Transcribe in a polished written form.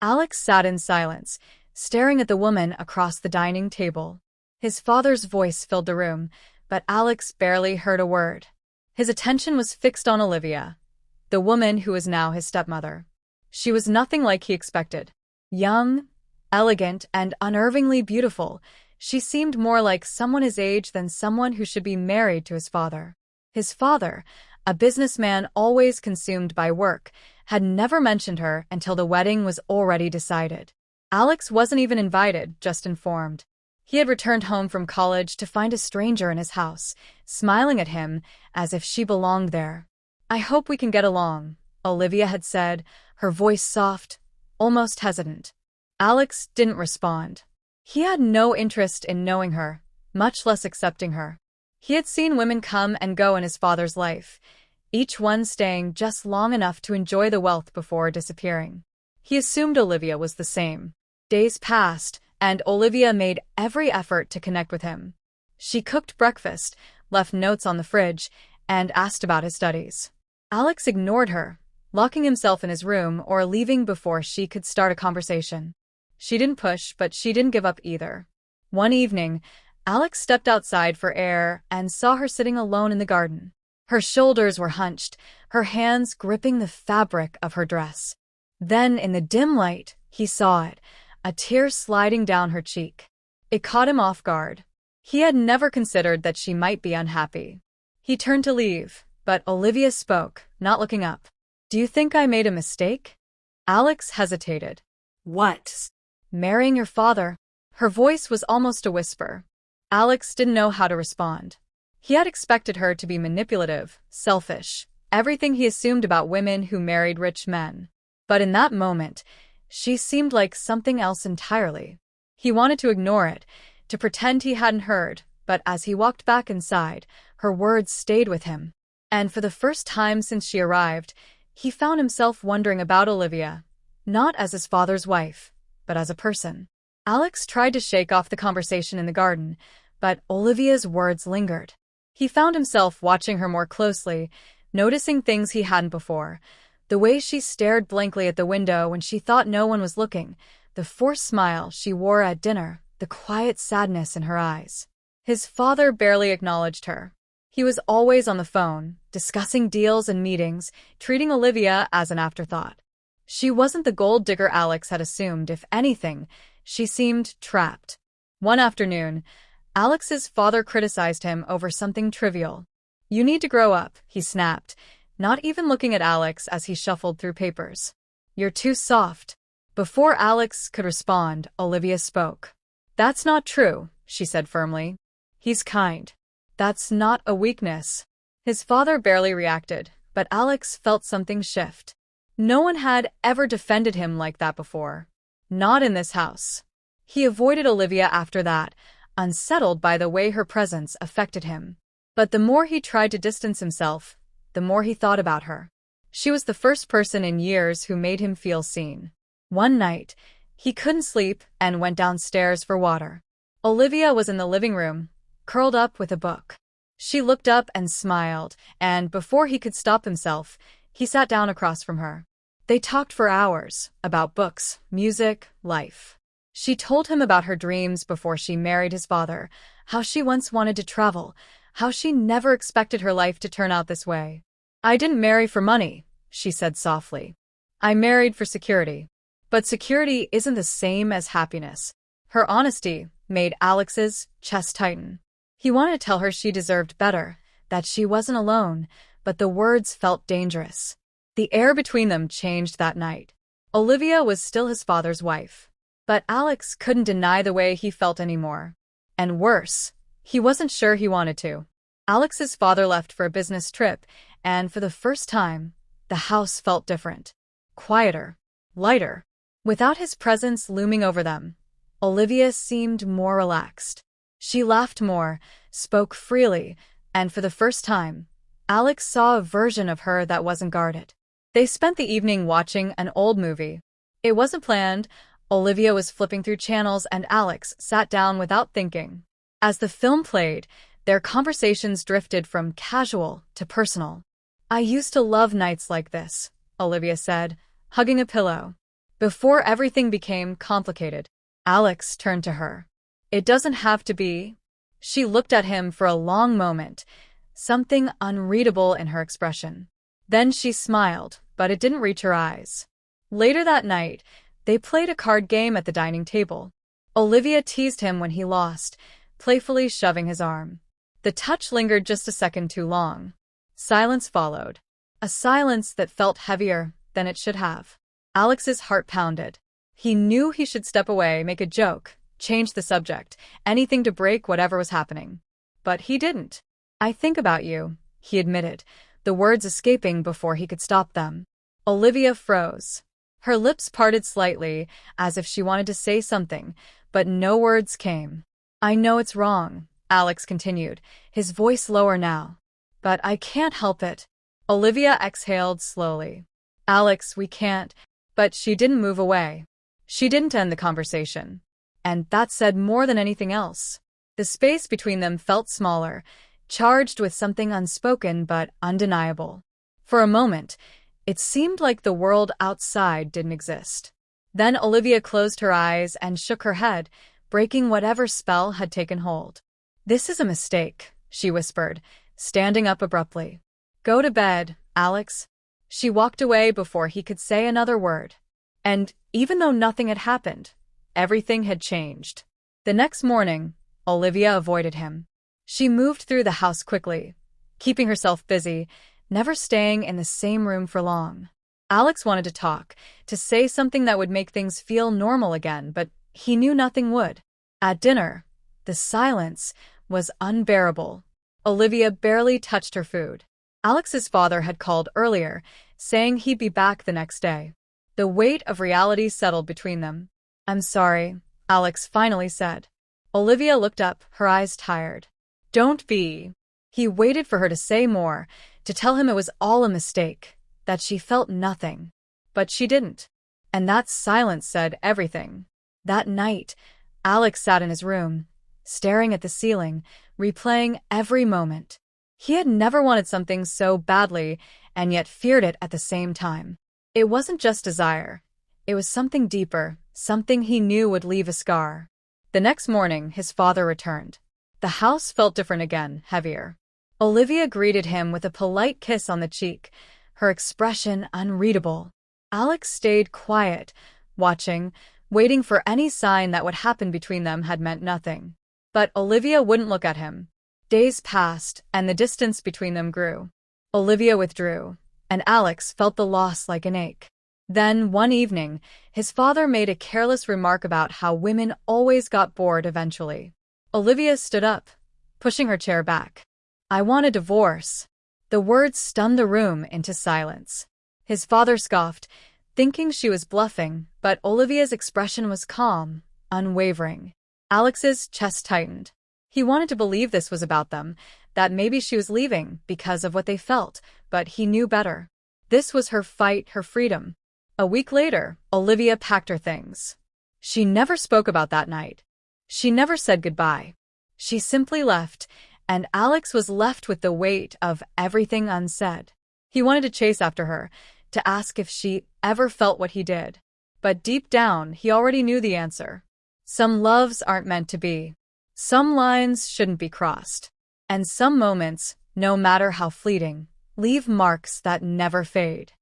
Alex sat in silence, staring at the woman across the dining table. His father's voice filled the room, but Alex barely heard a word. His attention was fixed on Olivia, the woman who was now his stepmother. She was nothing like he expected. Young, elegant, and unnervingly beautiful, she seemed more like someone his age than someone who should be married to his father. His father, a businessman always consumed by work, had never mentioned her until the wedding was already decided. Alex wasn't even invited, just informed. He had returned home from college to find a stranger in his house, smiling at him as if she belonged there. "I hope we can get along," Olivia had said, her voice soft, almost hesitant. Alex didn't respond. He had no interest in knowing her, much less accepting her. He had seen women come and go in his father's life, each one staying just long enough to enjoy the wealth before disappearing. He assumed Olivia was the same. Days passed, and Olivia made every effort to connect with him. She cooked breakfast, left notes on the fridge, and asked about his studies. Alex ignored her, locking himself in his room or leaving before she could start a conversation. She didn't push, but she didn't give up either. One evening, Alex stepped outside for air and saw her sitting alone in the garden. Her shoulders were hunched, her hands gripping the fabric of her dress. Then, in the dim light, he saw it, a tear sliding down her cheek. It caught him off guard. He had never considered that she might be unhappy. He turned to leave, but Olivia spoke, not looking up. "Do you think I made a mistake?" Alex hesitated. "What?" "Marrying your father." Her voice was almost a whisper. Alex didn't know how to respond. He had expected her to be manipulative, selfish, everything he assumed about women who married rich men. But in that moment, she seemed like something else entirely. He wanted to ignore it, to pretend he hadn't heard, but as he walked back inside, her words stayed with him. And for the first time since she arrived, he found himself wondering about Olivia, not as his father's wife, but as a person. Alex tried to shake off the conversation in the garden, but Olivia's words lingered. He found himself watching her more closely, noticing things he hadn't before. The way she stared blankly at the window when she thought no one was looking, the forced smile she wore at dinner, the quiet sadness in her eyes. His father barely acknowledged her. He was always on the phone, discussing deals and meetings, treating Olivia as an afterthought. She wasn't the gold digger Alex had assumed. If anything, she seemed trapped. One afternoon, Alex's father criticized him over something trivial. "You need to grow up," he snapped, not even looking at Alex as he shuffled through papers. "You're too soft." Before Alex could respond, Olivia spoke. "That's not true," she said firmly. "He's kind. That's not a weakness." His father barely reacted, but Alex felt something shift. No one had ever defended him like that before. Not in this house. He avoided Olivia after that, unsettled by the way her presence affected him. But the more he tried to distance himself, the more he thought about her. She was the first person in years who made him feel seen. One night, he couldn't sleep and went downstairs for water. Olivia was in the living room, curled up with a book. She looked up and smiled, and before he could stop himself, he sat down across from her. They talked for hours, about books, music, life. She told him about her dreams before she married his father, how she once wanted to travel, how she never expected her life to turn out this way. "I didn't marry for money," she said softly. "I married for security." But security isn't the same as happiness. Her honesty made Alex's chest tighten. He wanted to tell her she deserved better, that she wasn't alone, but the words felt dangerous. The air between them changed that night. Olivia was still his father's wife. But Alex couldn't deny the way he felt anymore. And worse, he wasn't sure he wanted to. Alex's father left for a business trip, and for the first time, the house felt different. Quieter, lighter. Without his presence looming over them, Olivia seemed more relaxed. She laughed more, spoke freely, and for the first time, Alex saw a version of her that wasn't guarded. They spent the evening watching an old movie. It wasn't planned. Olivia was flipping through channels and Alex sat down without thinking. As the film played, their conversations drifted from casual to personal. "I used to love nights like this," Olivia said, hugging a pillow. Before everything became complicated, Alex turned to her. It doesn't have to be. She looked at him for a long moment, something unreadable in her expression. Then she smiled, but it didn't reach her eyes. Later that night, they played a card game at the dining table. Olivia teased him when he lost, playfully shoving his arm. The touch lingered just a second too long. Silence followed. A silence that felt heavier than it should have. Alex's heart pounded. He knew he should step away, make a joke, change the subject, anything to break whatever was happening. But he didn't. "I think about you," he admitted, the words escaping before he could stop them. Olivia froze. Her lips parted slightly, as if she wanted to say something, but no words came. "I know it's wrong," Alex continued, his voice lower now. "But I can't help it." Olivia exhaled slowly. "Alex, we can't." But she didn't move away. She didn't end the conversation. And that said more than anything else. The space between them felt smaller, charged with something unspoken but undeniable. For a moment, it seemed like the world outside didn't exist. Then Olivia closed her eyes and shook her head, breaking whatever spell had taken hold. "This is a mistake," she whispered, standing up abruptly. "Go to bed, Alex." She walked away before he could say another word. And even though nothing had happened, everything had changed. The next morning, Olivia avoided him. She moved through the house quickly, keeping herself busy, never staying in the same room for long. Alex wanted to talk, to say something that would make things feel normal again, but he knew nothing would. At dinner, the silence was unbearable. Olivia barely touched her food. Alex's father had called earlier, saying he'd be back the next day. The weight of reality settled between them. "I'm sorry," Alex finally said. Olivia looked up, her eyes tired. "Don't be." He waited for her to say more, to tell him it was all a mistake, that she felt nothing. But she didn't. And that silence said everything. That night, Alex sat in his room, staring at the ceiling, replaying every moment. He had never wanted something so badly, and yet feared it at the same time. It wasn't just desire. It was something deeper, something he knew would leave a scar. The next morning, his father returned. The house felt different again, heavier. Olivia greeted him with a polite kiss on the cheek, her expression unreadable. Alex stayed quiet, watching, waiting for any sign that what happened between them had meant nothing. But Olivia wouldn't look at him. Days passed, and the distance between them grew. Olivia withdrew, and Alex felt the loss like an ache. Then, one evening, his father made a careless remark about how women always got bored eventually. Olivia stood up, pushing her chair back. "I want a divorce." The words stunned the room into silence. His father scoffed, thinking she was bluffing, but Olivia's expression was calm, unwavering. Alex's chest tightened. He wanted to believe this was about them, that maybe she was leaving because of what they felt, but he knew better. This was her fight, her freedom. A week later, Olivia packed her things. She never spoke about that night. She never said goodbye. She simply left, and Alex was left with the weight of everything unsaid. He wanted to chase after her, to ask if she ever felt what he did. But deep down, he already knew the answer. Some loves aren't meant to be. Some lines shouldn't be crossed. And some moments, no matter how fleeting, leave marks that never fade.